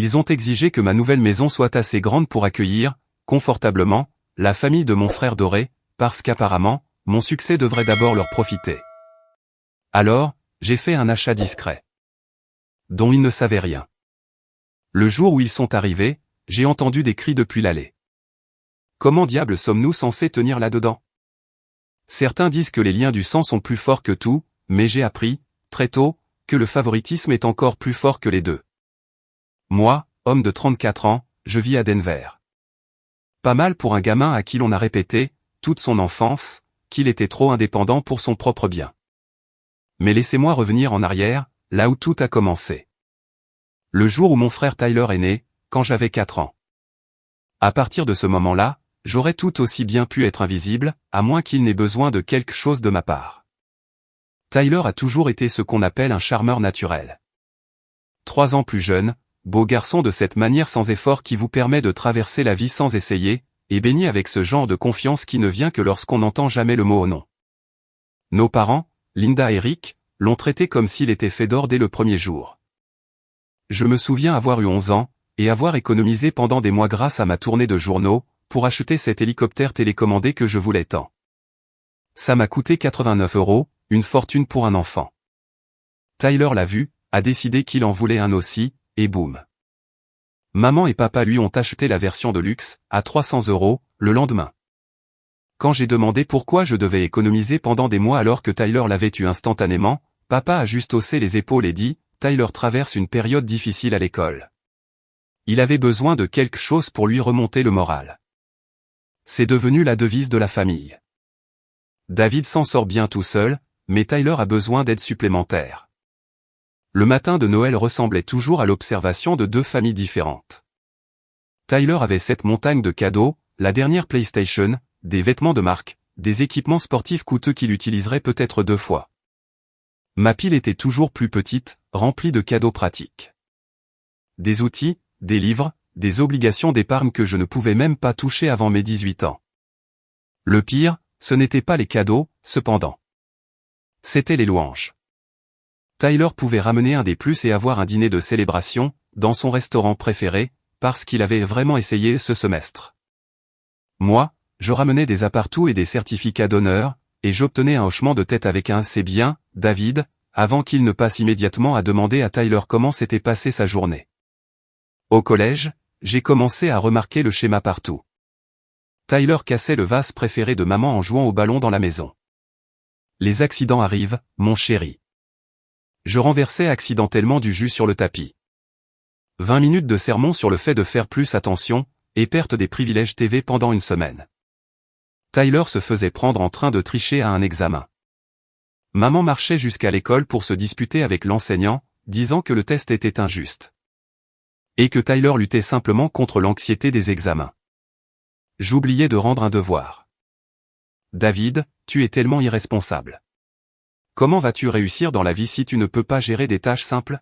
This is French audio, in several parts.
Ils ont exigé que ma nouvelle maison soit assez grande pour accueillir, confortablement, la famille de mon frère doré, parce qu'apparemment, mon succès devrait d'abord leur profiter. Alors, j'ai fait un achat discret, dont ils ne savaient rien. Le jour où ils sont arrivés, j'ai entendu des cris depuis l'allée. Comment diable sommes-nous censés tenir là-dedans? Certains disent que les liens du sang sont plus forts que tout, mais j'ai appris, très tôt, que le favoritisme est encore plus fort que les deux. Moi, homme de 34 ans, je vis à Denver. Pas mal pour un gamin à qui l'on a répété, toute son enfance, qu'il était trop indépendant pour son propre bien. Mais laissez-moi revenir en arrière, là où tout a commencé. Le jour où mon frère Tyler est né, quand j'avais 4 ans. À partir de ce moment-là, j'aurais tout aussi bien pu être invisible, à moins qu'il n'ait besoin de quelque chose de ma part. Tyler a toujours été ce qu'on appelle un charmeur naturel. 3 ans plus jeune, beau garçon de cette manière sans effort qui vous permet de traverser la vie sans essayer, et baigné avec ce genre de confiance qui ne vient que lorsqu'on n'entend jamais le mot au nom. Nos parents, Linda et Rick, l'ont traité comme s'il était fait d'or dès le premier jour. Je me souviens avoir eu 11 ans, et avoir économisé pendant des mois grâce à ma tournée de journaux, pour acheter cet hélicoptère télécommandé que je voulais tant. Ça m'a coûté 89 €, une fortune pour un enfant. Tyler l'a vu, a décidé qu'il en voulait un aussi, et boum. Maman et papa lui ont acheté la version de luxe, à 300 €, le lendemain. Quand j'ai demandé pourquoi je devais économiser pendant des mois alors que Tyler l'avait eu instantanément, papa a juste haussé les épaules et dit, Tyler traverse une période difficile à l'école. Il avait besoin de quelque chose pour lui remonter le moral. C'est devenu la devise de la famille. David s'en sort bien tout seul, mais Tyler a besoin d'aide supplémentaire. Le matin de Noël ressemblait toujours à l'observation de 2 familles différentes. Tyler avait cette montagne de cadeaux, la dernière PlayStation, des vêtements de marque, des équipements sportifs coûteux qu'il utiliserait peut-être 2 fois. Ma pile était toujours plus petite, remplie de cadeaux pratiques. Des outils, des livres, des obligations d'épargne que je ne pouvais même pas toucher avant mes 18 ans. Le pire, ce n'étaient pas les cadeaux, cependant. C'étaient les louanges. Tyler pouvait ramener un des plus et avoir un dîner de célébration, dans son restaurant préféré, parce qu'il avait vraiment essayé ce semestre. Moi, je ramenais des appartous et des certificats d'honneur, et j'obtenais un hochement de tête avec un « c'est bien, David », avant qu'il ne passe immédiatement à demander à Tyler comment s'était passée sa journée. Au collège, j'ai commencé à remarquer le schéma partout. Tyler cassait le vase préféré de maman en jouant au ballon dans la maison. Les accidents arrivent, mon chéri. Je renversais accidentellement du jus sur le tapis. 20 minutes de sermon sur le fait de faire plus attention, et perte des privilèges TV pendant une semaine. Tyler se faisait prendre en train de tricher à un examen. Maman marchait jusqu'à l'école pour se disputer avec l'enseignant, disant que le test était injuste. Et que Tyler luttait simplement contre l'anxiété des examens. J'oubliais de rendre un devoir. David, tu es tellement irresponsable. Comment vas-tu réussir dans la vie si tu ne peux pas gérer des tâches simples?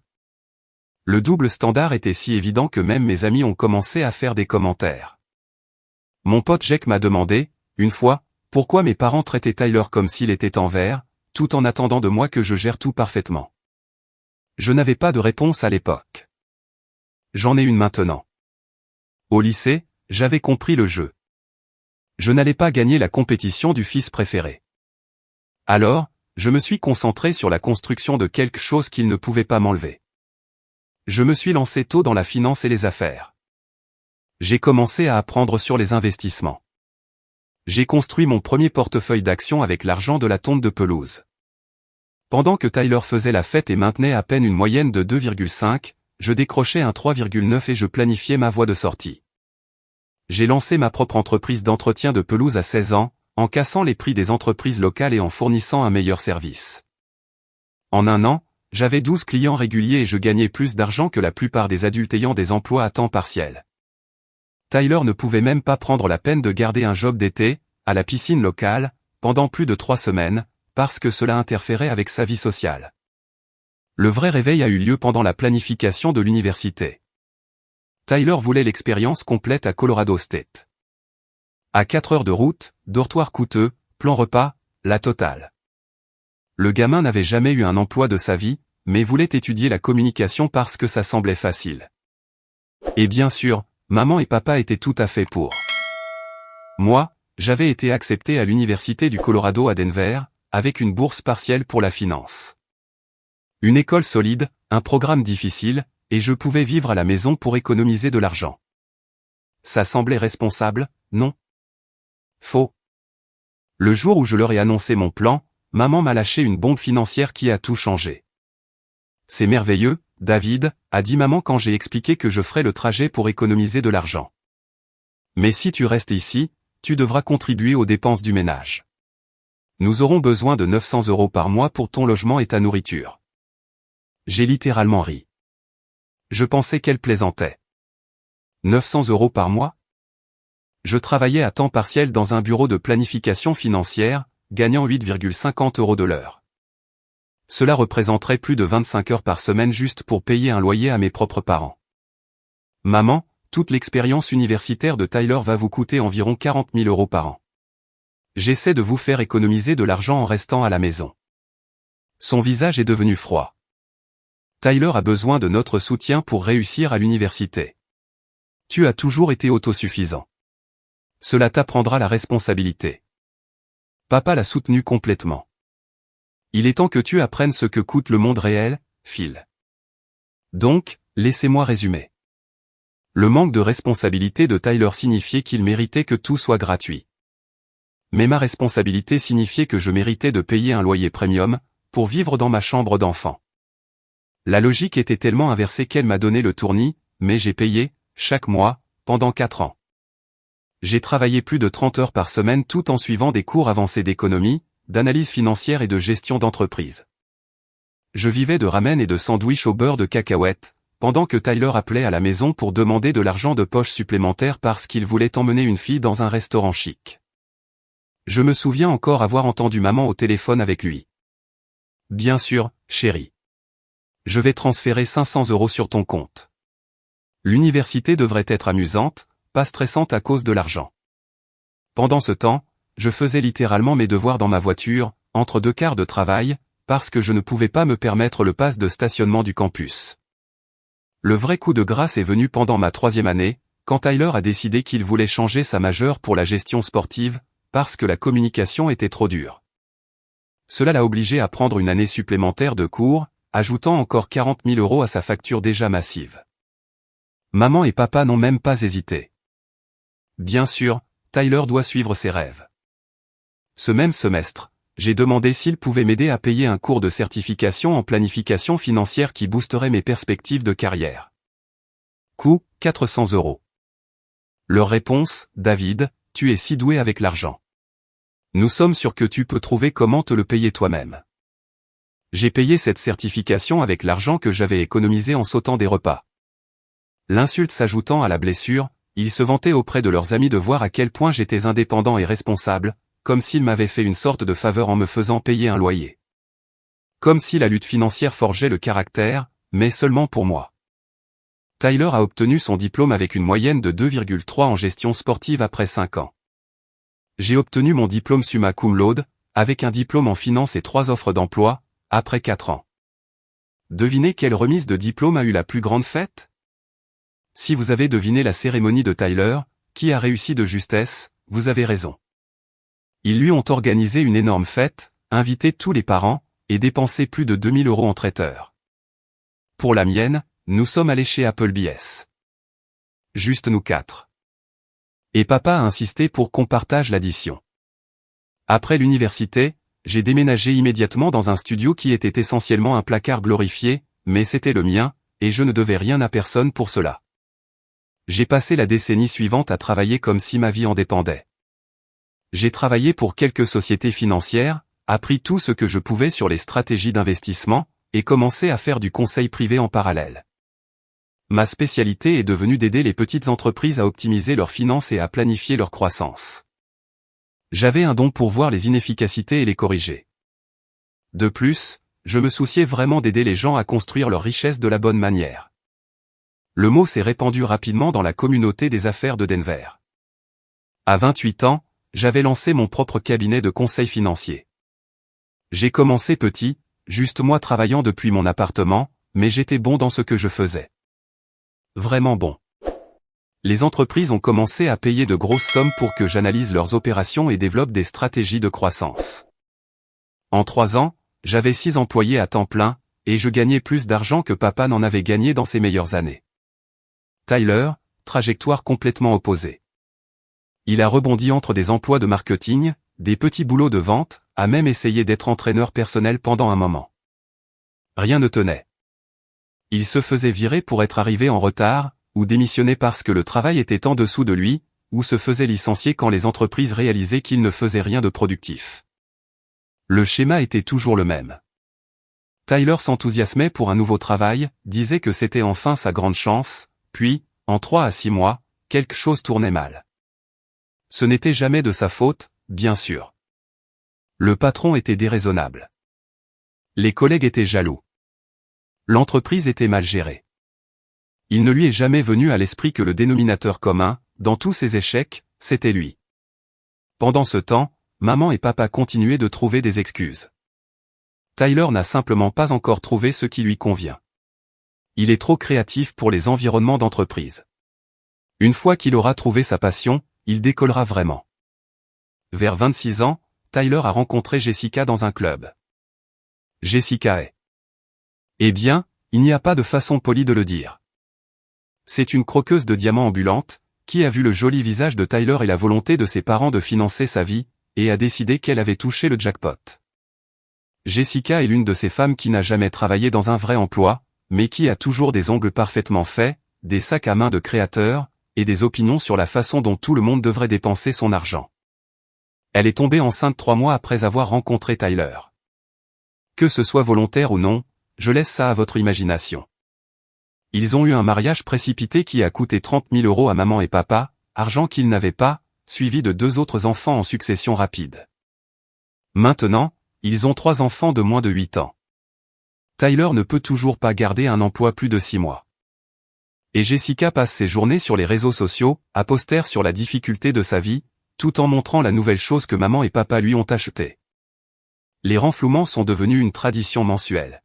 Le double standard était si évident que même mes amis ont commencé à faire des commentaires. Mon pote Jake m'a demandé, une fois, pourquoi mes parents traitaient Tyler comme s'il était en vert, tout en attendant de moi que je gère tout parfaitement. Je n'avais pas de réponse à l'époque. J'en ai une maintenant. Au lycée, j'avais compris le jeu. Je n'allais pas gagner la compétition du fils préféré. Alors, je me suis concentré sur la construction de quelque chose qu'il ne pouvait pas m'enlever. Je me suis lancé tôt dans la finance et les affaires. J'ai commencé à apprendre sur les investissements. J'ai construit mon premier portefeuille d'actions avec l'argent de la tonte de pelouse. Pendant que Tyler faisait la fête et maintenait à peine une moyenne de 2,5, je décrochais un 3,9 et je planifiais ma voie de sortie. J'ai lancé ma propre entreprise d'entretien de pelouse à 16 ans, en cassant les prix des entreprises locales et en fournissant un meilleur service. En un an, j'avais 12 clients réguliers et je gagnais plus d'argent que la plupart des adultes ayant des emplois à temps partiel. Tyler ne pouvait même pas prendre la peine de garder un job d'été, à la piscine locale, pendant plus de 3 semaines, parce que cela interférait avec sa vie sociale. Le vrai réveil a eu lieu pendant la planification de l'université. Tyler voulait l'expérience complète à Colorado State. À 4 heures de route, dortoir coûteux, plan repas, la totale. Le gamin n'avait jamais eu un emploi de sa vie, mais voulait étudier la communication parce que ça semblait facile. Et bien sûr, maman et papa étaient tout à fait pour. Moi, j'avais été accepté à l'université du Colorado à Denver, avec une bourse partielle pour la finance. Une école solide, un programme difficile, et je pouvais vivre à la maison pour économiser de l'argent. Ça semblait responsable, non? Faux. Le jour où je leur ai annoncé mon plan, maman m'a lâché une bombe financière qui a tout changé. C'est merveilleux, David, a dit maman quand j'ai expliqué que je ferais le trajet pour économiser de l'argent. Mais si tu restes ici, tu devras contribuer aux dépenses du ménage. Nous aurons besoin de 900 € par mois pour ton logement et ta nourriture. J'ai littéralement ri. Je pensais qu'elle plaisantait. 900 € par mois? Je travaillais à temps partiel dans un bureau de planification financière, gagnant 8,50 € de l'heure. Cela représenterait plus de 25 heures par semaine juste pour payer un loyer à mes propres parents. Maman, toute l'expérience universitaire de Tyler va vous coûter environ 40 000 € par an. J'essaie de vous faire économiser de l'argent en restant à la maison. Son visage est devenu froid. Tyler a besoin de notre soutien pour réussir à l'université. Tu as toujours été autosuffisant. Cela t'apprendra la responsabilité. Papa l'a soutenu complètement. Il est temps que tu apprennes ce que coûte le monde réel, Phil. Donc, laissez-moi résumer. Le manque de responsabilité de Tyler signifiait qu'il méritait que tout soit gratuit. Mais ma responsabilité signifiait que je méritais de payer un loyer premium, pour vivre dans ma chambre d'enfant. La logique était tellement inversée qu'elle m'a donné le tournis, mais j'ai payé, chaque mois, pendant 4 ans. J'ai travaillé plus de 30 heures par semaine tout en suivant des cours avancés d'économie, d'analyse financière et de gestion d'entreprise. Je vivais de ramen et de sandwichs au beurre de cacahuètes, pendant que Tyler appelait à la maison pour demander de l'argent de poche supplémentaire parce qu'il voulait emmener une fille dans un restaurant chic. Je me souviens encore avoir entendu maman au téléphone avec lui. Bien sûr, chérie. Je vais transférer 500 € sur ton compte. L'université devrait être amusante, pas stressante à cause de l'argent. Pendant ce temps, je faisais littéralement mes devoirs dans ma voiture, entre 2 quarts de travail, parce que je ne pouvais pas me permettre le pass de stationnement du campus. Le vrai coup de grâce est venu pendant ma 3e année, quand Tyler a décidé qu'il voulait changer sa majeure pour la gestion sportive, parce que la communication était trop dure. Cela l'a obligé à prendre une année supplémentaire de cours, ajoutant encore 40 000 € à sa facture déjà massive. Maman et papa n'ont même pas hésité. Bien sûr, Tyler doit suivre ses rêves. Ce même semestre, j'ai demandé s'il pouvait m'aider à payer un cours de certification en planification financière qui boosterait mes perspectives de carrière. Coût, 400 €. Leur réponse, David, tu es si doué avec l'argent. Nous sommes sûrs que tu peux trouver comment te le payer toi-même. J'ai payé cette certification avec l'argent que j'avais économisé en sautant des repas. L'insulte s'ajoutant à la blessure, ils se vantaient auprès de leurs amis de voir à quel point j'étais indépendant et responsable, comme s'ils m'avaient fait une sorte de faveur en me faisant payer un loyer. Comme si la lutte financière forgeait le caractère, mais seulement pour moi. Tyler a obtenu son diplôme avec une moyenne de 2,3 en gestion sportive après 5 ans. J'ai obtenu mon diplôme summa cum laude, avec un diplôme en finance et 3 offres d'emploi, après 4 ans. Devinez quelle remise de diplôme a eu la plus grande fête? Si vous avez deviné la cérémonie de Tyler, qui a réussi de justesse, vous avez raison. Ils lui ont organisé une énorme fête, invité tous les parents, et dépensé plus de 2000 € en traiteur. Pour la mienne, nous sommes allés chez Applebee's. Juste nous 4. Et papa a insisté pour qu'on partage l'addition. Après l'université, j'ai déménagé immédiatement dans un studio qui était essentiellement un placard glorifié, mais c'était le mien, et je ne devais rien à personne pour cela. J'ai passé la décennie suivante à travailler comme si ma vie en dépendait. J'ai travaillé pour quelques sociétés financières, appris tout ce que je pouvais sur les stratégies d'investissement, et commencé à faire du conseil privé en parallèle. Ma spécialité est devenue d'aider les petites entreprises à optimiser leurs finances et à planifier leur croissance. J'avais un don pour voir les inefficacités et les corriger. De plus, je me souciais vraiment d'aider les gens à construire leur richesse de la bonne manière. Le mot s'est répandu rapidement dans la communauté des affaires de Denver. À 28 ans, j'avais lancé mon propre cabinet de conseil financier. J'ai commencé petit, juste moi travaillant depuis mon appartement, mais j'étais bon dans ce que je faisais. Vraiment bon. Les entreprises ont commencé à payer de grosses sommes pour que j'analyse leurs opérations et développe des stratégies de croissance. En 3 ans, j'avais 6 employés à temps plein, et je gagnais plus d'argent que papa n'en avait gagné dans ses meilleures années. Tyler, trajectoire complètement opposée. Il a rebondi entre des emplois de marketing, des petits boulots de vente, a même essayé d'être entraîneur personnel pendant un moment. Rien ne tenait. Il se faisait virer pour être arrivé en retard, ou démissionner parce que le travail était en dessous de lui, ou se faisait licencier quand les entreprises réalisaient qu'il ne faisait rien de productif. Le schéma était toujours le même. Tyler s'enthousiasmait pour un nouveau travail, disait que c'était enfin sa grande chance, puis, en 3 à 6 mois, quelque chose tournait mal. Ce n'était jamais de sa faute, bien sûr. Le patron était déraisonnable. Les collègues étaient jaloux. L'entreprise était mal gérée. Il ne lui est jamais venu à l'esprit que le dénominateur commun, dans tous ses échecs, c'était lui. Pendant ce temps, maman et papa continuaient de trouver des excuses. Tyler n'a simplement pas encore trouvé ce qui lui convient. Il est trop créatif pour les environnements d'entreprise. Une fois qu'il aura trouvé sa passion, il décollera vraiment. Vers 26 ans, Tyler a rencontré Jessica dans un club. Jessica est. Eh bien, il n'y a pas de façon polie de le dire. C'est une croqueuse de diamants ambulante, qui a vu le joli visage de Tyler et la volonté de ses parents de financer sa vie, et a décidé qu'elle avait touché le jackpot. Jessica est l'une de ces femmes qui n'a jamais travaillé dans un vrai emploi, mais qui a toujours des ongles parfaitement faits, des sacs à main de créateur, et des opinions sur la façon dont tout le monde devrait dépenser son argent. Elle est tombée enceinte 3 mois après avoir rencontré Tyler. Que ce soit volontaire ou non, je laisse ça à votre imagination. Ils ont eu un mariage précipité qui a coûté 30 000 € à maman et papa, argent qu'ils n'avaient pas, suivi de 2 autres enfants en succession rapide. Maintenant, ils ont 3 enfants de moins de 8 ans. Tyler ne peut toujours pas garder un emploi plus de 6 mois. Et Jessica passe ses journées sur les réseaux sociaux, à poster sur la difficulté de sa vie, tout en montrant la nouvelle chose que maman et papa lui ont achetée. Les renflouements sont devenus une tradition mensuelle.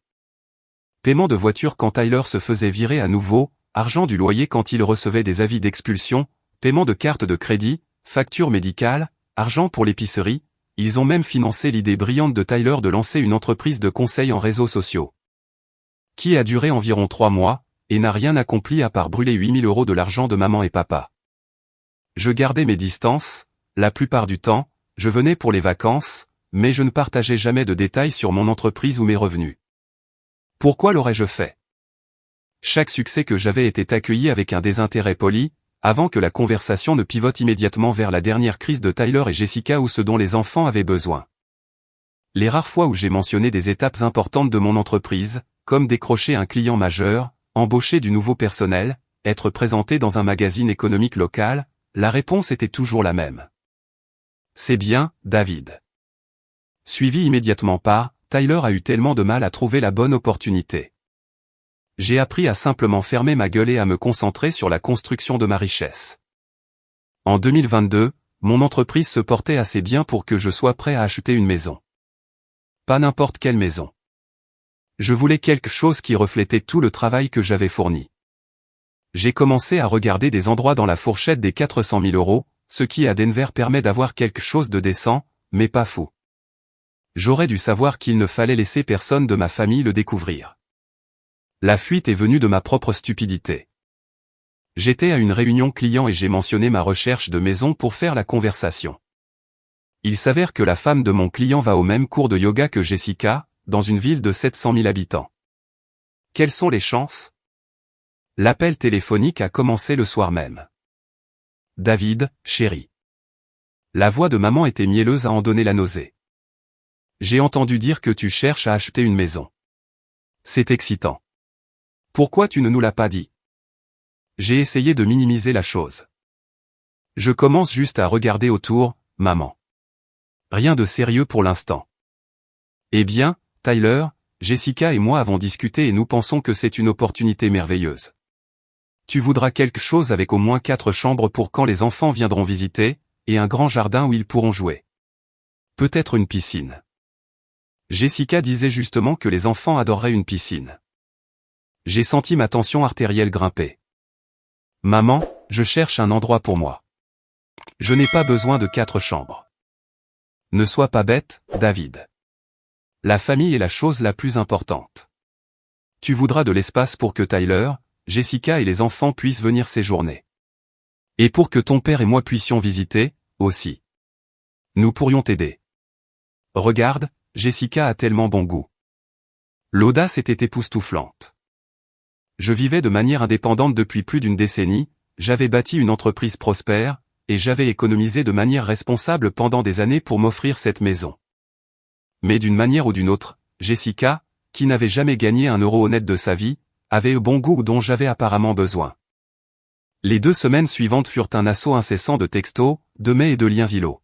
Paiement de voiture quand Tyler se faisait virer à nouveau, argent du loyer quand il recevait des avis d'expulsion, paiement de carte de crédit, facture médicale, argent pour l'épicerie, ils ont même financé l'idée brillante de Tyler de lancer une entreprise de conseil en réseaux sociaux. Qui a duré environ 3 mois, et n'a rien accompli à part brûler 8 000 € de l'argent de maman et papa. Je gardais mes distances, la plupart du temps, je venais pour les vacances, mais je ne partageais jamais de détails sur mon entreprise ou mes revenus. Pourquoi l'aurais-je fait? Chaque succès que j'avais était accueilli avec un désintérêt poli, avant que la conversation ne pivote immédiatement vers la dernière crise de Tyler et Jessica ou ce dont les enfants avaient besoin. Les rares fois où j'ai mentionné des étapes importantes de mon entreprise, comme décrocher un client majeur, embaucher du nouveau personnel, être présenté dans un magazine économique local, la réponse était toujours la même. C'est bien, David. Suivi immédiatement par, Tyler a eu tellement de mal à trouver la bonne opportunité. J'ai appris à simplement fermer ma gueule et à me concentrer sur la construction de ma richesse. En 2022, mon entreprise se portait assez bien pour que je sois prêt à acheter une maison. Pas n'importe quelle maison. Je voulais quelque chose qui reflétait tout le travail que j'avais fourni. J'ai commencé à regarder des endroits dans la fourchette des 400 000 €, ce qui à Denver permet d'avoir quelque chose de décent, mais pas fou. J'aurais dû savoir qu'il ne fallait laisser personne de ma famille le découvrir. La fuite est venue de ma propre stupidité. J'étais à une réunion client et j'ai mentionné ma recherche de maison pour faire la conversation. Il s'avère que la femme de mon client va au même cours de yoga que Jessica, dans une ville de 700 000 habitants. Quelles sont les chances? L'appel téléphonique a commencé le soir même. David, chéri. La voix de maman était mielleuse à en donner la nausée. J'ai entendu dire que tu cherches à acheter une maison. C'est excitant. Pourquoi tu ne nous l'as pas dit? J'ai essayé de minimiser la chose. Je commence juste à regarder autour, maman. Rien de sérieux pour l'instant. Eh bien, Tyler, Jessica et moi avons discuté et nous pensons que c'est une opportunité merveilleuse. Tu voudras quelque chose avec au moins 4 chambres pour quand les enfants viendront visiter, et un grand jardin où ils pourront jouer. Peut-être une piscine. Jessica disait justement que les enfants adoreraient une piscine. J'ai senti ma tension artérielle grimper. Maman, je cherche un endroit pour moi. Je n'ai pas besoin de 4 chambres. Ne sois pas bête, David. La famille est la chose la plus importante. Tu voudras de l'espace pour que Tyler, Jessica et les enfants puissent venir séjourner. Et pour que ton père et moi puissions visiter, aussi. Nous pourrions t'aider. Regarde, Jessica a tellement bon goût. L'audace était époustouflante. Je vivais de manière indépendante depuis plus d'une décennie, j'avais bâti une entreprise prospère, et j'avais économisé de manière responsable pendant des années pour m'offrir cette maison. Mais d'une manière ou d'une autre, Jessica, qui n'avait jamais gagné un euro honnête de sa vie, avait le bon goût dont j'avais apparemment besoin. Les 2 semaines suivantes furent un assaut incessant de textos, de mails et de liens îlots.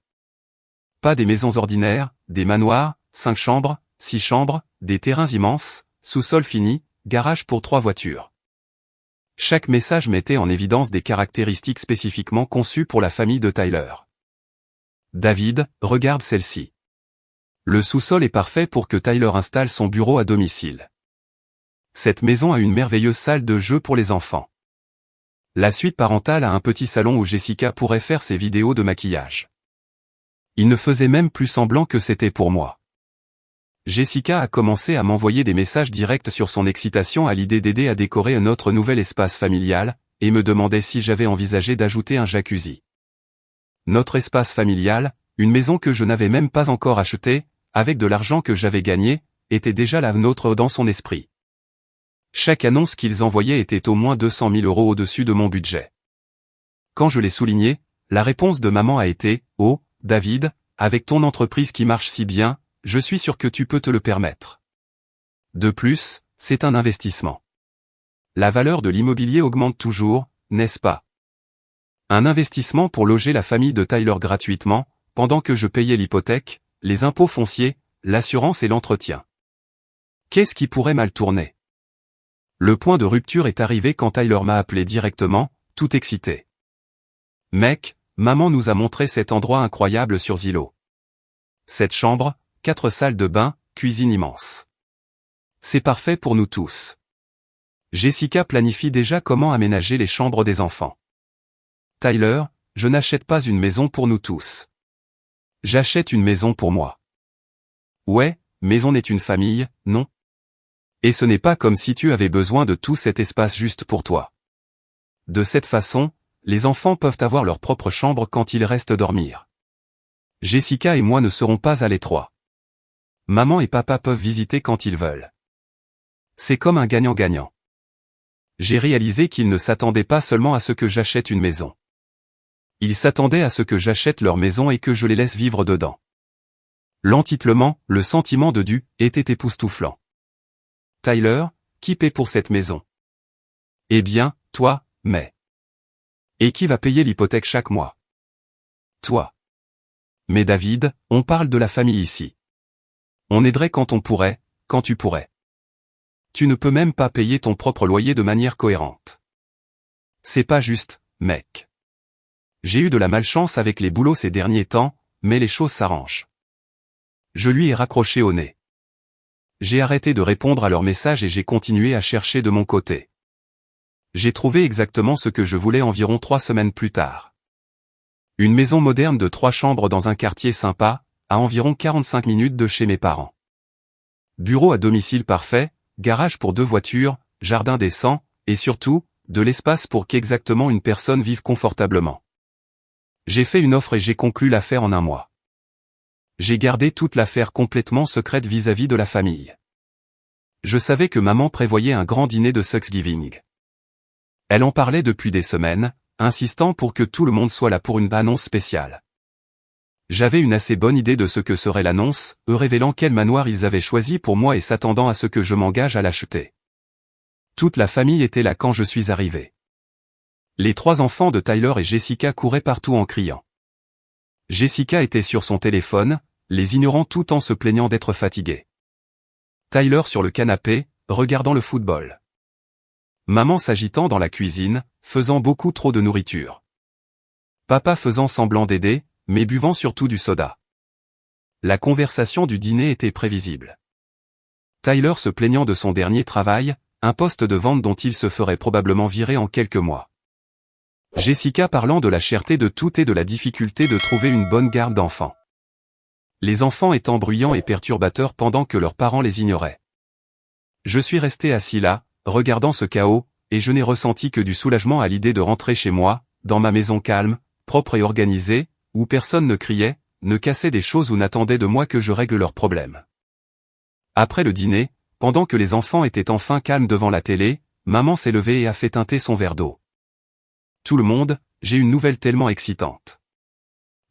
Pas des maisons ordinaires, des manoirs, 5 chambres, 6 chambres, des terrains immenses, sous-sol fini, garage pour 3 voitures. Chaque message mettait en évidence des caractéristiques spécifiquement conçues pour la famille de Tyler. David, regarde celle-ci. Le sous-sol est parfait pour que Tyler installe son bureau à domicile. Cette maison a une merveilleuse salle de jeu pour les enfants. La suite parentale a un petit salon où Jessica pourrait faire ses vidéos de maquillage. Il ne faisait même plus semblant que c'était pour moi. Jessica a commencé à m'envoyer des messages directs sur son excitation à l'idée d'aider à décorer notre nouvel espace familial, et me demandait si j'avais envisagé d'ajouter un jacuzzi. Notre espace familial, une maison que je n'avais même pas encore achetée, avec de l'argent que j'avais gagné, était déjà la nôtre dans son esprit. Chaque annonce qu'ils envoyaient était au moins 200 000 € au-dessus de mon budget. Quand je l'ai souligné, la réponse de maman a été « Oh, David, avec ton entreprise qui marche si bien, je suis sûr que tu peux te le permettre. » De plus, c'est un investissement. La valeur de l'immobilier augmente toujours, n'est-ce pas? Un investissement pour loger la famille de Tyler gratuitement, pendant que je payais l'hypothèque, les impôts fonciers, l'assurance et l'entretien. Qu'est-ce qui pourrait mal tourner? Le point de rupture est arrivé quand Tyler m'a appelé directement, tout excité. « Mec, maman nous a montré cet endroit incroyable sur Zillow. Cette chambre, 4 salles de bain, cuisine immense. C'est parfait pour nous tous. » Jessica planifie déjà comment aménager les chambres des enfants. « Tyler, je n'achète pas une maison pour nous tous. J'achète une maison pour moi. » Ouais, mais on est une famille, non? Et ce n'est pas comme si tu avais besoin de tout cet espace juste pour toi. De cette façon, les enfants peuvent avoir leur propre chambre quand ils restent dormir. Jessica et moi ne serons pas à l'étroit. Maman et papa peuvent visiter quand ils veulent. C'est comme un gagnant-gagnant. J'ai réalisé qu'ils ne s'attendaient pas seulement à ce que j'achète une maison. Ils s'attendaient à ce que j'achète leur maison et que je les laisse vivre dedans. L'entitlement, le sentiment de dû, était époustouflant. Tyler, qui paie pour cette maison? Eh bien, toi, mais. Et qui va payer l'hypothèque chaque mois? Toi. Mais David, on parle de la famille ici. On aiderait quand on pourrait, quand tu pourrais. Tu ne peux même pas payer ton propre loyer de manière cohérente. C'est pas juste, mec. J'ai eu de la malchance avec les boulots ces derniers temps, mais les choses s'arrangent. Je lui ai raccroché au nez. J'ai arrêté de répondre à leurs messages et j'ai continué à chercher de mon côté. J'ai trouvé exactement ce que je voulais environ 3 semaines plus tard. Une maison moderne de 3 chambres dans un quartier sympa, à environ 45 minutes de chez mes parents. Bureau à domicile parfait, garage pour 2 voitures, jardin décent, et surtout, de l'espace pour qu'exactement une personne vive confortablement. J'ai fait une offre et j'ai conclu l'affaire en un mois. J'ai gardé toute l'affaire complètement secrète vis-à-vis de la famille. Je savais que maman prévoyait un grand dîner de Thanksgiving. Elle en parlait depuis des semaines, insistant pour que tout le monde soit là pour une annonce spéciale. J'avais une assez bonne idée de ce que serait l'annonce, eux révélant quel manoir ils avaient choisi pour moi et s'attendant à ce que je m'engage à l'acheter. Toute la famille était là quand je suis arrivé. Les 3 enfants de Tyler et Jessica couraient partout en criant. Jessica était sur son téléphone, les ignorant tout en se plaignant d'être fatiguée. Tyler sur le canapé, regardant le football. Maman s'agitant dans la cuisine, faisant beaucoup trop de nourriture. Papa faisant semblant d'aider, mais buvant surtout du soda. La conversation du dîner était prévisible. Tyler se plaignant de son dernier travail, un poste de vente dont il se ferait probablement virer en quelques mois. Jessica parlant de la cherté de tout et de la difficulté de trouver une bonne garde d'enfants. Les enfants étant bruyants et perturbateurs pendant que leurs parents les ignoraient. Je suis resté assis là, regardant ce chaos, et je n'ai ressenti que du soulagement à l'idée de rentrer chez moi, dans ma maison calme, propre et organisée, où personne ne criait, ne cassait des choses ou n'attendait de moi que je règle leurs problèmes. Après le dîner, pendant que les enfants étaient enfin calmes devant la télé, maman s'est levée et a fait teinter son verre d'eau. Tout le monde, j'ai une nouvelle tellement excitante.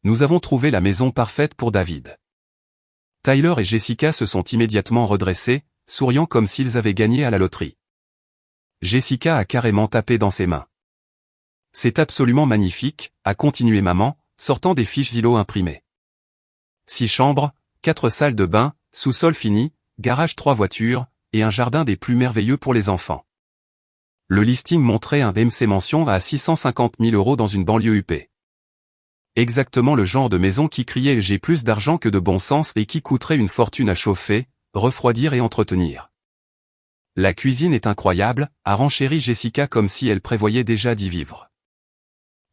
Nous avons trouvé la maison parfaite pour David. Tyler et Jessica se sont immédiatement redressés, souriant comme s'ils avaient gagné à la loterie. Jessica a carrément tapé dans ses mains. C'est absolument magnifique, a continué maman, sortant des fiches Zillow imprimées. 6 chambres, 4 salles de bain, sous-sol fini, garage 3 voitures, et un jardin des plus merveilleux pour les enfants. Le listing montrait un DMC mention à 650 000 € dans une banlieue huppée. Exactement le genre de maison qui criait « j'ai plus d'argent que de bon sens » et qui coûterait une fortune à chauffer, refroidir et entretenir. La cuisine est incroyable, a renchéri Jessica comme si elle prévoyait déjà d'y vivre.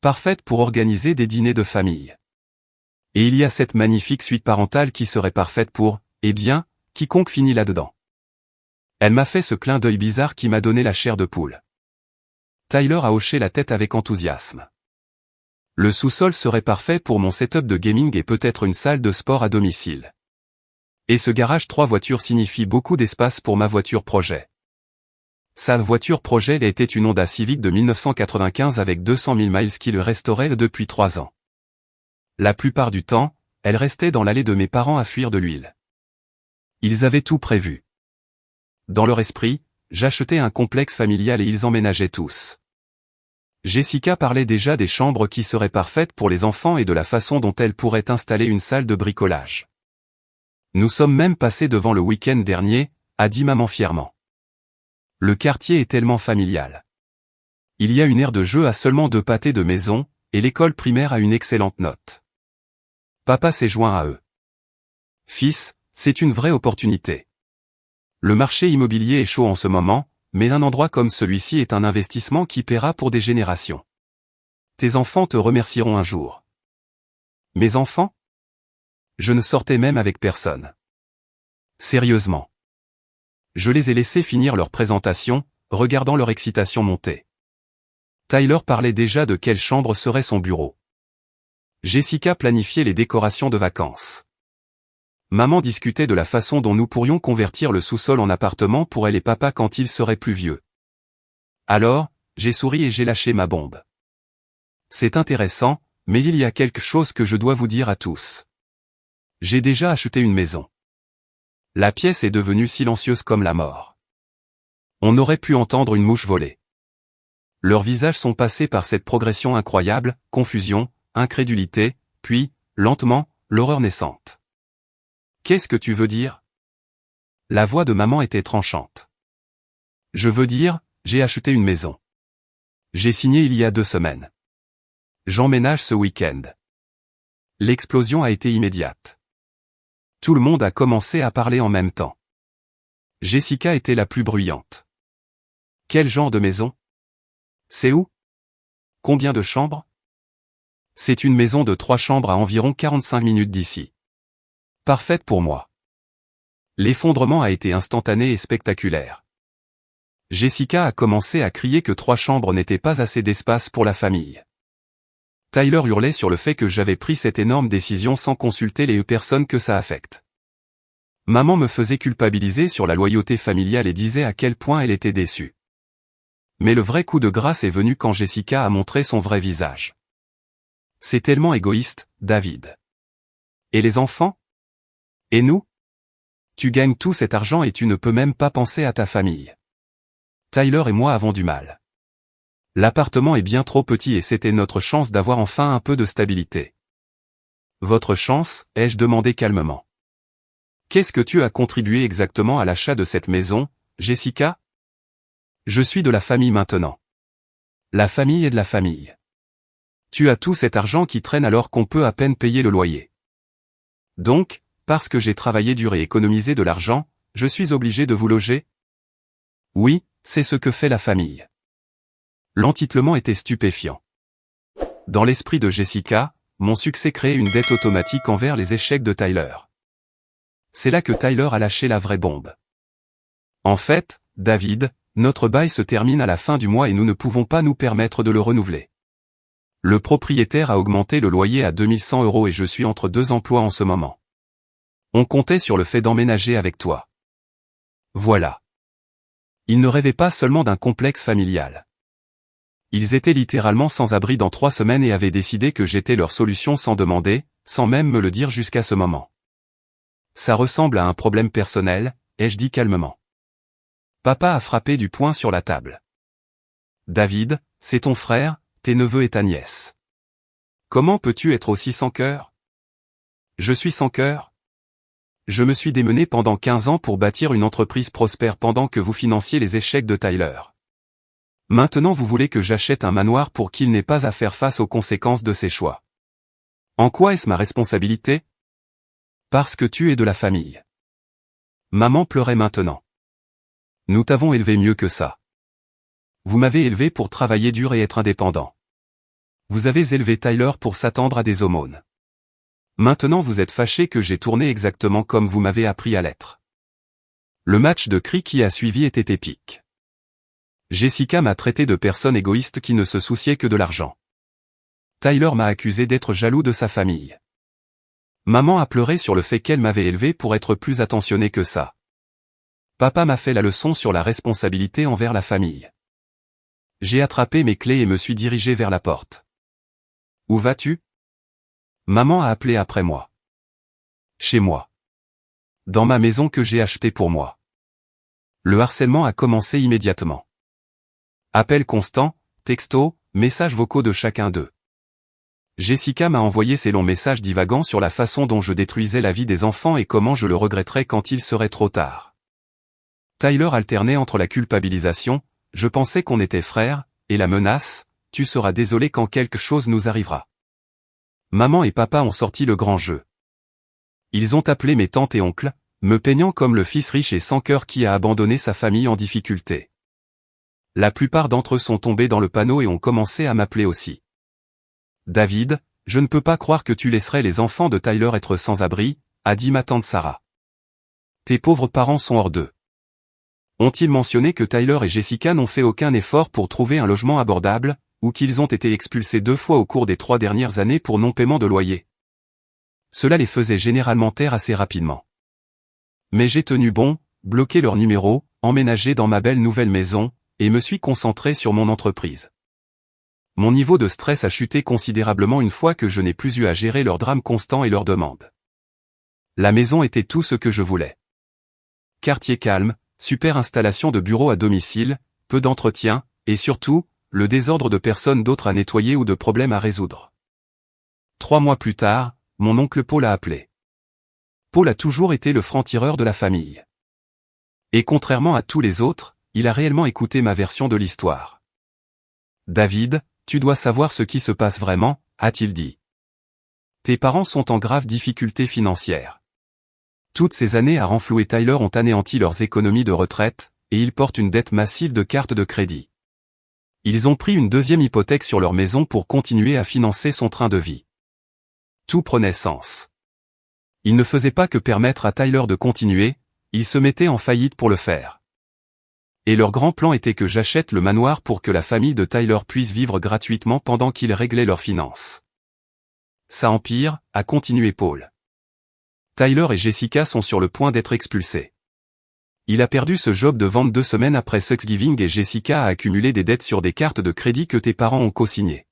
Parfaite pour organiser des dîners de famille. Et il y a cette magnifique suite parentale qui serait parfaite pour, eh bien, quiconque finit là-dedans. Elle m'a fait ce clin d'œil bizarre qui m'a donné la chair de poule. Tyler a hoché la tête avec enthousiasme. Le sous-sol serait parfait pour mon setup de gaming et peut-être une salle de sport à domicile. Et ce garage 3 voitures signifie beaucoup d'espace pour ma voiture projet. Sa voiture projet était une Honda Civic de 1995 avec 200 000 miles qui le restaurait depuis 3 ans. La plupart du temps, elle restait dans l'allée de mes parents à fuir de l'huile. Ils avaient tout prévu. Dans leur esprit, j'achetais un complexe familial et ils emménageaient tous. Jessica parlait déjà des chambres qui seraient parfaites pour les enfants et de la façon dont elle pourrait installer une salle de bricolage. Nous sommes même passés devant le week-end dernier, a dit maman fièrement. Le quartier est tellement familial. Il y a une aire de jeu à seulement 2 pâtés de maison, et l'école primaire a une excellente note. Papa s'est joint à eux. Fils, c'est une vraie opportunité. Le marché immobilier est chaud en ce moment, mais un endroit comme celui-ci est un investissement qui paiera pour des générations. Tes enfants te remercieront un jour. Mes enfants? Je ne sortais même avec personne. Sérieusement. Je les ai laissés finir leur présentation, regardant leur excitation monter. Tyler parlait déjà de quelle chambre serait son bureau. Jessica planifiait les décorations de vacances. Maman discutait de la façon dont nous pourrions convertir le sous-sol en appartement pour elle et papa quand ils seraient plus vieux. Alors, j'ai souri et j'ai lâché ma bombe. C'est intéressant, mais il y a quelque chose que je dois vous dire à tous. J'ai déjà acheté une maison. La pièce est devenue silencieuse comme la mort. On aurait pu entendre une mouche voler. Leurs visages sont passés par cette progression incroyable, confusion, incrédulité, puis, lentement, l'horreur naissante. Qu'est-ce que tu veux dire? La voix de maman était tranchante. Je veux dire, j'ai acheté une maison. J'ai signé il y a 2 semaines. J'emménage ce week-end. L'explosion a été immédiate. Tout le monde a commencé à parler en même temps. Jessica était la plus bruyante. Quel genre de maison? C'est où? Combien de chambres? C'est une maison de 3 chambres à environ 45 minutes d'ici. Parfaite pour moi. L'effondrement a été instantané et spectaculaire. Jessica a commencé à crier que 3 chambres n'étaient pas assez d'espace pour la famille. Tyler hurlait sur le fait que j'avais pris cette énorme décision sans consulter les personnes que ça affecte. Maman me faisait culpabiliser sur la loyauté familiale et disait à quel point elle était déçue. Mais le vrai coup de grâce est venu quand Jessica a montré son vrai visage. C'est tellement égoïste, David. Et les enfants? Et nous? Tu gagnes tout cet argent et tu ne peux même pas penser à ta famille. Tyler et moi avons du mal. L'appartement est bien trop petit et c'était notre chance d'avoir enfin un peu de stabilité. Votre chance, ai-je demandé calmement. Qu'est-ce que tu as contribué exactement à l'achat de cette maison, Jessica? Je suis de la famille maintenant. La famille est de la famille. Tu as tout cet argent qui traîne alors qu'on peut à peine payer le loyer. Donc, parce que j'ai travaillé dur et économisé de l'argent, je suis obligé de vous loger? Oui, c'est ce que fait la famille. L'entitlement était stupéfiant. Dans l'esprit de Jessica, mon succès créait une dette automatique envers les échecs de Tyler. C'est là que Tyler a lâché la vraie bombe. En fait, David, notre bail se termine à la fin du mois et nous ne pouvons pas nous permettre de le renouveler. Le propriétaire a augmenté le loyer à 2100 € et je suis entre deux emplois en ce moment. On comptait sur le fait d'emménager avec toi. Voilà. Ils ne rêvaient pas seulement d'un complexe familial. Ils étaient littéralement sans abri dans 3 semaines et avaient décidé que j'étais leur solution sans demander, sans même me le dire jusqu'à ce moment. Ça ressemble à un problème personnel, ai-je dit calmement. Papa a frappé du poing sur la table. David, c'est ton frère, tes neveux et ta nièce. Comment peux-tu être aussi sans cœur? Je suis sans cœur? Je me suis démené pendant 15 ans pour bâtir une entreprise prospère pendant que vous financiez les échecs de Tyler. Maintenant vous voulez que j'achète un manoir pour qu'il n'ait pas à faire face aux conséquences de ses choix. En quoi est-ce ma responsabilité? Parce que tu es de la famille. Maman pleurait maintenant. Nous t'avons élevé mieux que ça. Vous m'avez élevé pour travailler dur et être indépendant. Vous avez élevé Tyler pour s'attendre à des aumônes. Maintenant vous êtes fâché que j'ai tourné exactement comme vous m'avez appris à l'être. Le match de cris qui a suivi était épique. Jessica m'a traité de personne égoïste qui ne se souciait que de l'argent. Tyler m'a accusé d'être jaloux de sa famille. Maman a pleuré sur le fait qu'elle m'avait élevé pour être plus attentionné que ça. Papa m'a fait la leçon sur la responsabilité envers la famille. J'ai attrapé mes clés et me suis dirigé vers la porte. Où vas-tu? Maman a appelé après moi. Chez moi. Dans ma maison que j'ai achetée pour moi. Le harcèlement a commencé immédiatement. Appels constants, textos, messages vocaux de chacun d'eux. Jessica m'a envoyé ces longs messages divagants sur la façon dont je détruisais la vie des enfants et comment je le regretterais quand il serait trop tard. Tyler alternait entre la culpabilisation, je pensais qu'on était frères, et la menace, tu seras désolé quand quelque chose nous arrivera. Maman et papa ont sorti le grand jeu. Ils ont appelé mes tantes et oncles, me peignant comme le fils riche et sans cœur qui a abandonné sa famille en difficulté. La plupart d'entre eux sont tombés dans le panneau et ont commencé à m'appeler aussi. David, je ne peux pas croire que tu laisserais les enfants de Tyler être sans abri, a dit ma tante Sarah. Tes pauvres parents sont hors d'eux. Ont-ils mentionné que Tyler et Jessica n'ont fait aucun effort pour trouver un logement abordable, ou qu'ils ont été expulsés 2 fois au cours des 3 dernières années pour non-paiement de loyer? Cela les faisait généralement taire assez rapidement. Mais j'ai tenu bon, bloqué leur numéro, emménagé dans ma belle nouvelle maison, et me suis concentré sur mon entreprise. Mon niveau de stress a chuté considérablement une fois que je n'ai plus eu à gérer leurs drames constants et leurs demandes. La maison était tout ce que je voulais. Quartier calme, super installation de bureaux à domicile, peu d'entretien, et surtout, le désordre de personnes d'autres à nettoyer ou de problèmes à résoudre. 3 mois plus tard, mon oncle Paul a appelé. Paul a toujours été le franc-tireur de la famille. Et contrairement à tous les autres, il a réellement écouté ma version de l'histoire. David, tu dois savoir ce qui se passe vraiment, a-t-il dit. Tes parents sont en grave difficulté financière. Toutes ces années à renflouer Tyler ont anéanti leurs économies de retraite, et ils portent une dette massive de cartes de crédit. Ils ont pris une 2e hypothèque sur leur maison pour continuer à financer son train de vie. Tout prenait sens. Ils ne faisaient pas que permettre à Tyler de continuer, ils se mettaient en faillite pour le faire. Et leur grand plan était que j'achète le manoir pour que la famille de Tyler puisse vivre gratuitement pendant qu'ils réglaient leurs finances. Ça empire, a continué Paul. Tyler et Jessica sont sur le point d'être expulsés. Il a perdu ce job de vente 2 semaines après Thanksgiving et Jessica a accumulé des dettes sur des cartes de crédit que tes parents ont co-signées.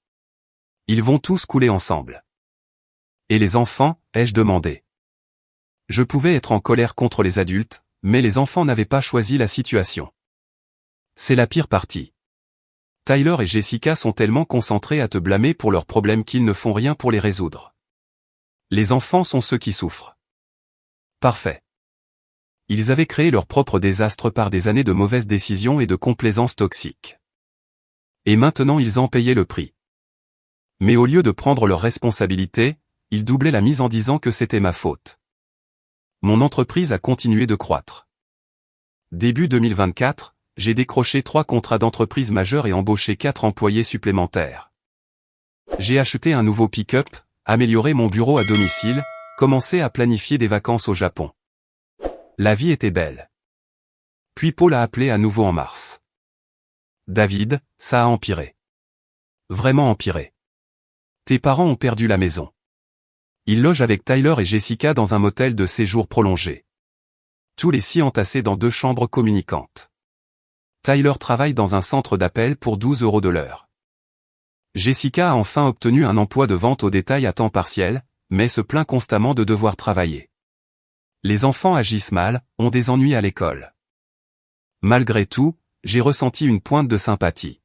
Ils vont tous couler ensemble. Et les enfants, ai-je demandé. Je pouvais être en colère contre les adultes, mais les enfants n'avaient pas choisi la situation. C'est la pire partie. Tyler et Jessica sont tellement concentrés à te blâmer pour leurs problèmes qu'ils ne font rien pour les résoudre. Les enfants sont ceux qui souffrent. Parfait. Ils avaient créé leur propre désastre par des années de mauvaises décisions et de complaisance toxique. Et maintenant ils en payaient le prix. Mais au lieu de prendre leurs responsabilités, ils doublaient la mise en disant que c'était ma faute. Mon entreprise a continué de croître. Début 2024, j'ai décroché 3 contrats d'entreprise majeurs et embauché 4 employés supplémentaires. J'ai acheté un nouveau pick-up, amélioré mon bureau à domicile, commencé à planifier des vacances au Japon. La vie était belle. Puis Paul a appelé à nouveau en mars. David, ça a empiré. Vraiment empiré. Tes parents ont perdu la maison. Ils logent avec Tyler et Jessica dans un motel de séjour prolongé. Tous les 6 entassés dans 2 chambres communicantes. Tyler travaille dans un centre d'appel pour 12 € de l'heure. Jessica a enfin obtenu un emploi de vente au détail à temps partiel, mais se plaint constamment de devoir travailler. Les enfants agissent mal, ont des ennuis à l'école. Malgré tout, j'ai ressenti une pointe de sympathie.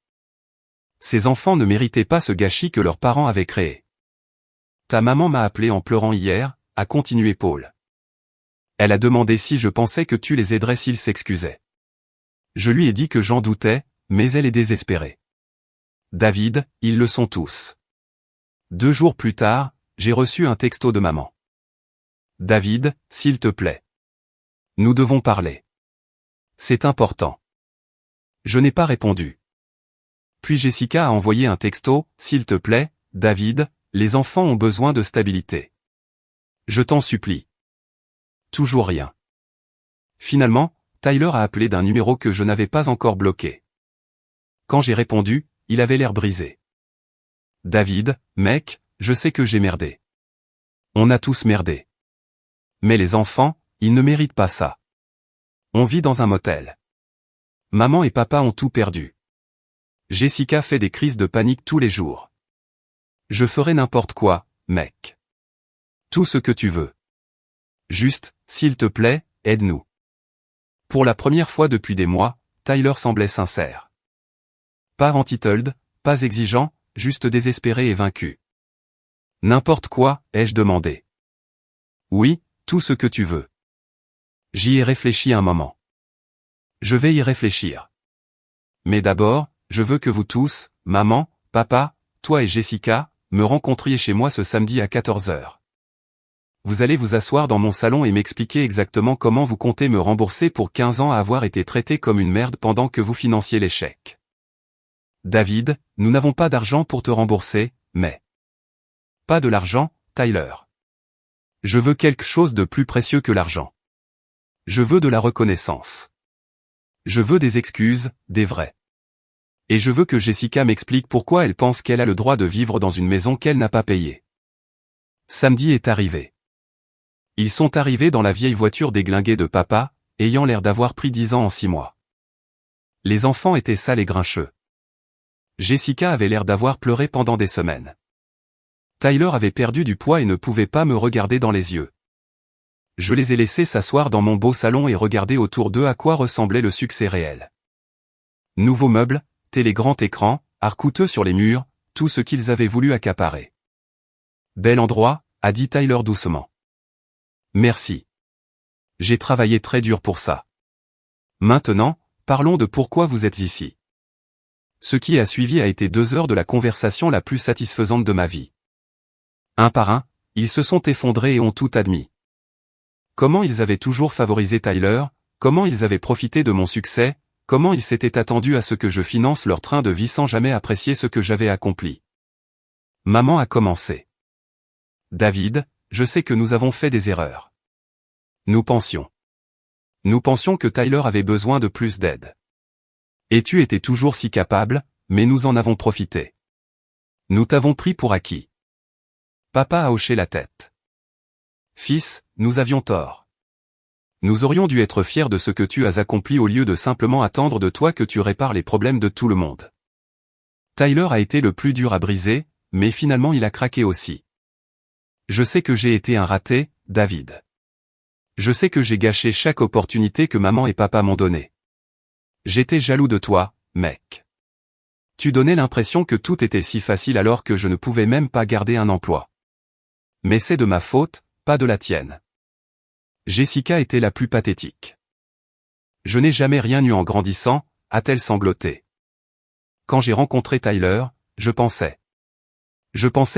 Ces enfants ne méritaient pas ce gâchis que leurs parents avaient créé. Ta maman m'a appelé en pleurant hier, a continué Paul. Elle a demandé si je pensais que tu les aiderais s'ils s'excusaient. Je lui ai dit que j'en doutais, mais elle est désespérée. David, ils le sont tous. 2 jours plus tard, j'ai reçu un texto de maman. David, s'il te plaît. Nous devons parler. C'est important. Je n'ai pas répondu. Puis Jessica a envoyé un texto, s'il te plaît, David, les enfants ont besoin de stabilité. Je t'en supplie. Toujours rien. Finalement, Tyler a appelé d'un numéro que je n'avais pas encore bloqué. Quand j'ai répondu, il avait l'air brisé. David, mec, je sais que j'ai merdé. On a tous merdé. Mais les enfants, ils ne méritent pas ça. On vit dans un motel. Maman et papa ont tout perdu. Jessica fait des crises de panique tous les jours. Je ferai n'importe quoi, mec. Tout ce que tu veux. Juste, s'il te plaît, aide-nous. Pour la première fois depuis des mois, Tyler semblait sincère. Pas entitled, pas exigeant, juste désespéré et vaincu. N'importe quoi, ai-je demandé. Oui, tout ce que tu veux. J'y ai réfléchi un moment. Je vais y réfléchir. Mais d'abord, je veux que vous tous, maman, papa, toi et Jessica, me rencontriez chez moi ce samedi à 14 h. Vous allez vous asseoir dans mon salon et m'expliquer exactement comment vous comptez me rembourser pour 15 ans à avoir été traité comme une merde pendant que vous financiez l'échec. David, nous n'avons pas d'argent pour te rembourser, mais... Pas de l'argent, Tyler. Je veux quelque chose de plus précieux que l'argent. Je veux de la reconnaissance. Je veux des excuses, des vrais. Et je veux que Jessica m'explique pourquoi elle pense qu'elle a le droit de vivre dans une maison qu'elle n'a pas payée. Samedi est arrivé. Ils sont arrivés dans la vieille voiture déglinguée de papa, ayant l'air d'avoir pris 10 ans en 6 mois. Les enfants étaient sales et grincheux. Jessica avait l'air d'avoir pleuré pendant des semaines. Tyler avait perdu du poids et ne pouvait pas me regarder dans les yeux. Je les ai laissés s'asseoir dans mon beau salon et regarder autour d'eux à quoi ressemblait le succès réel. Nouveaux meubles, télé grand écran, art coûteux sur les murs, tout ce qu'ils avaient voulu accaparer. Bel endroit, a dit Tyler doucement. Merci. J'ai travaillé très dur pour ça. Maintenant, parlons de pourquoi vous êtes ici. Ce qui a suivi a été 2 heures de la conversation la plus satisfaisante de ma vie. Un par un, ils se sont effondrés et ont tout admis. Comment ils avaient toujours favorisé Tyler, comment ils avaient profité de mon succès, comment ils s'étaient attendus à ce que je finance leur train de vie sans jamais apprécier ce que j'avais accompli. Maman a commencé. David, je sais que nous avons fait des erreurs. Nous pensions que Tyler avait besoin de plus d'aide. Et tu étais toujours si capable, mais nous en avons profité. Nous t'avons pris pour acquis. Papa a hoché la tête. Fils, nous avions tort. Nous aurions dû être fiers de ce que tu as accompli au lieu de simplement attendre de toi que tu répares les problèmes de tout le monde. Tyler a été le plus dur à briser, mais finalement il a craqué aussi. Je sais que j'ai été un raté, David. Je sais que j'ai gâché chaque opportunité que maman et papa m'ont donnée. J'étais jaloux de toi, mec. Tu donnais l'impression que tout était si facile alors que je ne pouvais même pas garder un emploi. Mais c'est de ma faute, pas de la tienne. Jessica était la plus pathétique. Je n'ai jamais rien eu en grandissant, a-t-elle sangloté. Quand j'ai rencontré Tyler, je pensais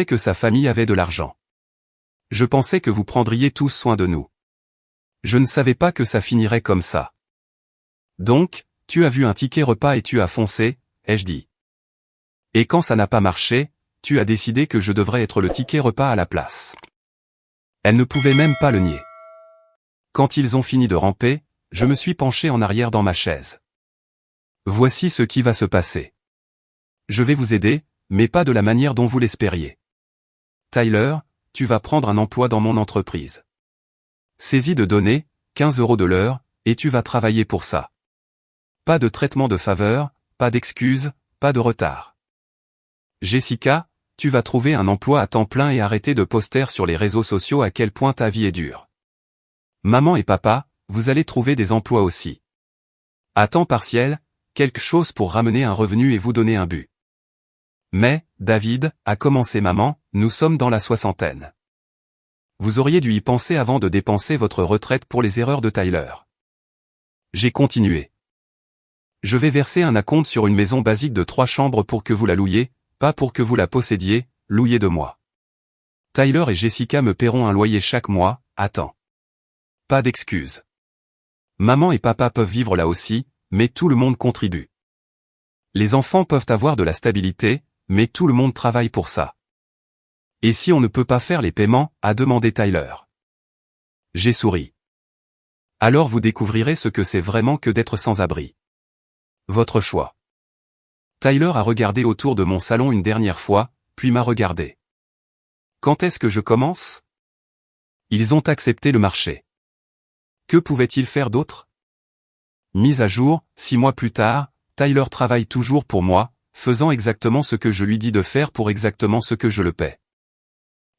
que sa famille avait de l'argent. Je pensais que vous prendriez tous soin de nous. Je ne savais pas que ça finirait comme ça. Donc, tu as vu un ticket repas et tu as foncé, ai-je dit. Et quand ça n'a pas marché, tu as décidé que je devrais être le ticket repas à la place. Elle ne pouvait même pas le nier. Quand ils ont fini de ramper, je me suis penché en arrière dans ma chaise. Voici ce qui va se passer. Je vais vous aider, mais pas de la manière dont vous l'espériez. Tyler, tu vas prendre un emploi dans mon entreprise. Saisie de données, 15 € de l'heure, et tu vas travailler pour ça. Pas de traitement de faveur, pas d'excuses, pas de retard. Jessica, tu vas trouver un emploi à temps plein et arrêter de poster sur les réseaux sociaux à quel point ta vie est dure. Maman et papa, vous allez trouver des emplois aussi. À temps partiel, quelque chose pour ramener un revenu et vous donner un but. Mais, David, a commencé maman, nous sommes dans la soixantaine. Vous auriez dû y penser avant de dépenser votre retraite pour les erreurs de Tyler. J'ai continué. Je vais verser un acompte sur une maison basique de 3 chambres pour que vous la louiez, pas pour que vous la possédiez, louiez de moi. Tyler et Jessica me paieront un loyer chaque mois, attends. Pas d'excuses. Maman et papa peuvent vivre là aussi, mais tout le monde contribue. Les enfants peuvent avoir de la stabilité, mais tout le monde travaille pour ça. Et si on ne peut pas faire les paiements, a demandé Tyler. J'ai souri. Alors vous découvrirez ce que c'est vraiment que d'être sans abri. Votre choix. Tyler a regardé autour de mon salon une dernière fois, puis m'a regardé. Quand est-ce que je commence? Ils ont accepté le marché. Que pouvaient-ils faire d'autre? Mise à jour, 6 mois plus tard, Tyler travaille toujours pour moi, faisant exactement ce que je lui dis de faire pour exactement ce que je le paie.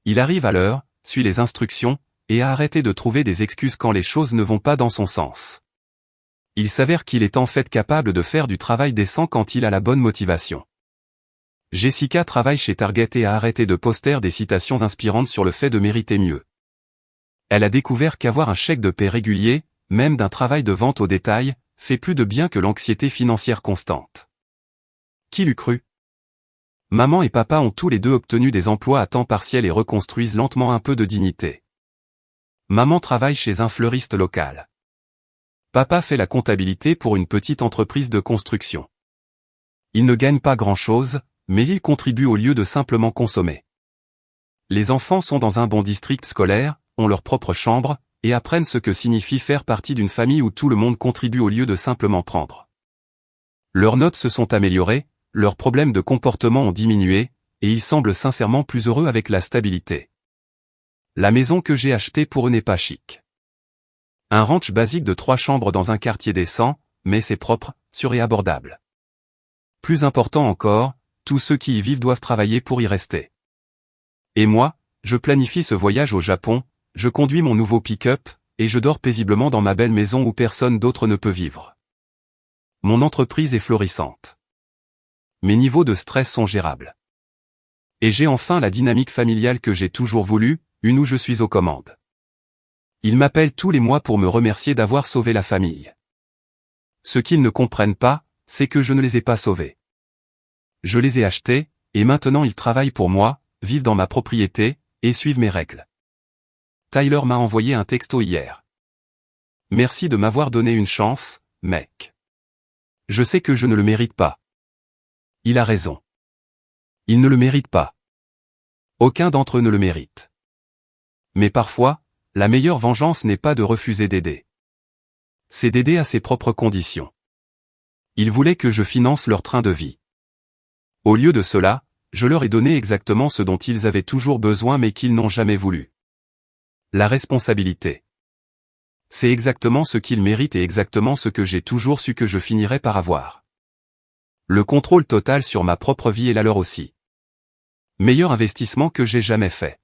Il arrive à l'heure, suit les instructions, et a arrêté de trouver des excuses quand les choses ne vont pas dans son sens. Il s'avère qu'il est en fait capable de faire du travail décent quand il a la bonne motivation. Jessica travaille chez Target et a arrêté de poster des citations inspirantes sur le fait de mériter mieux. Elle a découvert qu'avoir un chèque de paie régulier, même d'un travail de vente au détail, fait plus de bien que l'anxiété financière constante. Qui l'eût cru? Maman et papa ont tous les deux obtenu des emplois à temps partiel et reconstruisent lentement un peu de dignité. Maman travaille chez un fleuriste local. Papa fait la comptabilité pour une petite entreprise de construction. Il ne gagne pas grand-chose, mais il contribue au lieu de simplement consommer. Les enfants sont dans un bon district scolaire, ont leur propre chambre, et apprennent ce que signifie faire partie d'une famille où tout le monde contribue au lieu de simplement prendre. Leurs notes se sont améliorées, leurs problèmes de comportement ont diminué, et ils semblent sincèrement plus heureux avec la stabilité. La maison que j'ai achetée pour eux n'est pas chic. Un ranch basique de 3 chambres dans un quartier décent, mais c'est propre, sûr et abordable. Plus important encore, tous ceux qui y vivent doivent travailler pour y rester. Et moi, je planifie ce voyage au Japon, je conduis mon nouveau pick-up, et je dors paisiblement dans ma belle maison où personne d'autre ne peut vivre. Mon entreprise est florissante. Mes niveaux de stress sont gérables. Et j'ai enfin la dynamique familiale que j'ai toujours voulu, une où je suis aux commandes. Ils m'appellent tous les mois pour me remercier d'avoir sauvé la famille. Ce qu'ils ne comprennent pas, c'est que je ne les ai pas sauvés. Je les ai achetés, et maintenant ils travaillent pour moi, vivent dans ma propriété, et suivent mes règles. Tyler m'a envoyé un texto hier. Merci de m'avoir donné une chance, mec. Je sais que je ne le mérite pas. Il a raison. Il ne le mérite pas. Aucun d'entre eux ne le mérite. Mais parfois, la meilleure vengeance n'est pas de refuser d'aider. C'est d'aider à ses propres conditions. Ils voulaient que je finance leur train de vie. Au lieu de cela, je leur ai donné exactement ce dont ils avaient toujours besoin mais qu'ils n'ont jamais voulu. La responsabilité. C'est exactement ce qu'ils méritent et exactement ce que j'ai toujours su que je finirais par avoir. Le contrôle total sur ma propre vie et la leur aussi. Meilleur investissement que j'ai jamais fait.